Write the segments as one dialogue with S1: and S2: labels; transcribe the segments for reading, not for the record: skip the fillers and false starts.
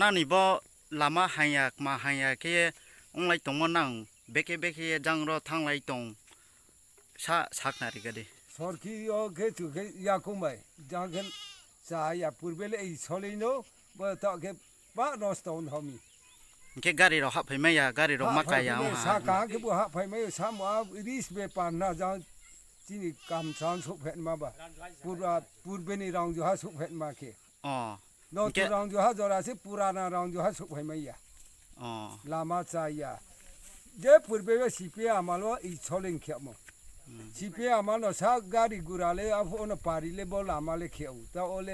S1: นั่นนี่บ่ลามาหายากมาหายากแค่องไลตรงมันนั่งเบกจังรอทางไลตรงสักนาฬิกาดิ
S2: สอดขี้โอเคถูกยาคุมไปจังกันสายาปูเบลไอสอลิโนบ่ต่อแค่บ้านอสตอนทอมี
S1: แค่การิเราหับไปไม่ยาการิเรามักกายาวหา
S2: สักการแค่บ่หับไปไม่สามว่าริสเบปานน่าจังที่นี่กำสันสุขเห็นมาบ่ปูเบนี่รองอยู่หาสุขเห็นมาแค่
S1: อ๋อ
S2: โนตุรองอยู่หาจราสิปูรานารองอยู่หาสุขเห็นไม่ยา
S1: อ๋อ
S2: ลามาใจยาเดี๋ยวปูเบก็สิเปียมาล้ออีสอลิงเขียวมั้งสิเปียมาล้อสักการิกุราเลอาฟูอนปาริเลบ่ลามาเลเขียวแต่โอเล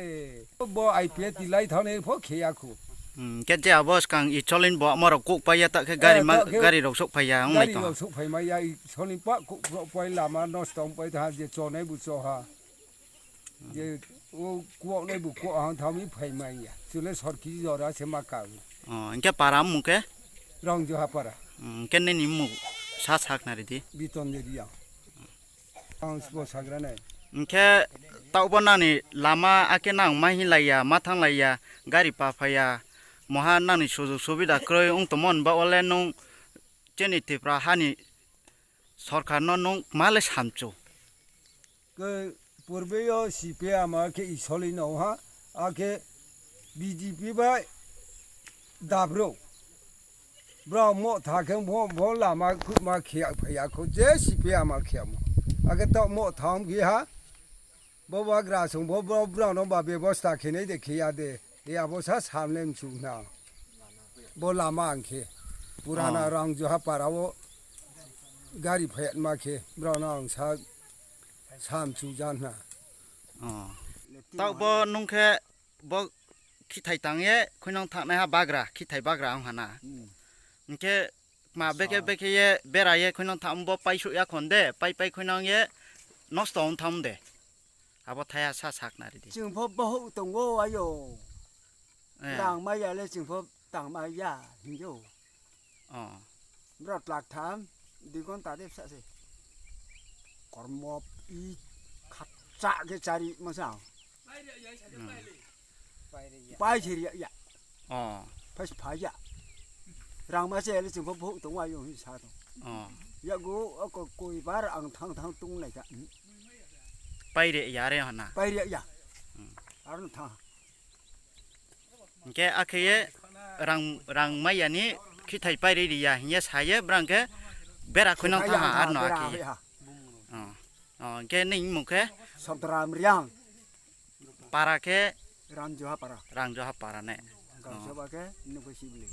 S2: บ่ไอเปียติไลเท่านี้พอเขียคู
S1: แค่เจ้าบอสกังอีชอลินบอกมาเรากุกไปยาตะแค่การิเราสุกไปยาองไม่ต่อ
S2: การิเราสุกไปมายาอีชอลินปะกุกไปลามานอสตองไปทางเจโจในบุโซฮาเจโอ้กวกในบุกวกหางทำมีไปมายาสุดเลยสอดขี้จอราเสมาเก่า
S1: อ๋อแค่ปารามุกแค่
S2: รองจูฮาปารา
S1: แค่ในนิมุกสักนาฬิกา
S2: บิตอนเดียวทางสปอสักระเนี่ย
S1: แค่เต่าบ้านนี่ลามาอาเกนังมาหิไลยามาทั้งไลยาการิปาพยามหานั่นนี่สุบิดาครอยองตมอนบ่าวเล่นงเจนิติปราหานี่สอดขานนงมาเลสามจู
S2: ก็ปูเบยสิเปียมาแค่อิสอลินเอาฮะอาแค่บีจีพีไปดาบโรบราหมอทาเข็มบ่ลามาคุมาเขียพยาเขาเจสิเปียมาเขียมอาแค่ต้องหมอทำกี่ฮะบ่ว่ากราสงบ่บราน้องบ่าเบบสตาเขนี่เด็กเขียเดเฮียบ่ซาสามเล่มชูนาบ่ลามาอังเคปุราณารองจูฮาปาราวการิเพยมาเคบราน้องซาสามชูจานนะ
S1: อ๋อเต่าบ่นุ่งแค่บ่คิดไทยตังเย่คุณน้องทักนะฮะบากราคิดไทยบากราองหานาแค่มาเบกเย่เบรายเย่คุณน้องทำบ่ไปสุยาคนเด้ไปคุณน้องเย่นอสตองทำเด้อาบ่ไทยสักนาฬิกา
S3: จึงพบบ่ฮู้ตรงโง่อายุต่างมายาเลยจึงพบต่างมายาหิโย
S1: อ๋อ
S3: รอดหลักฐานดีก่อนตาได้ซะสิกอมอบอีขัดจะke cari masal pai dia ya
S1: อ๋อ
S3: pai paya rang masih leจึงพบฮู้ตรงอายุหิซาต
S1: อ๋
S3: อยากูก็กุยบาร์อังทางตรงไหนกะ
S1: ไปเดียยาเรหันนะ
S3: ไปเดียยาอันทาง
S1: แกอาเคยรังไม่ยันนี้คิดไทยไปเดียเฮียสายบรังแกเบรักคุณน้องทหารหน่อยคีอ๋อแกนิ่งมุกแก
S3: สัตรามเรียง
S1: ปาราแก
S3: RAMJOHA para
S1: เนี่ย
S3: kalau coba ke ini possible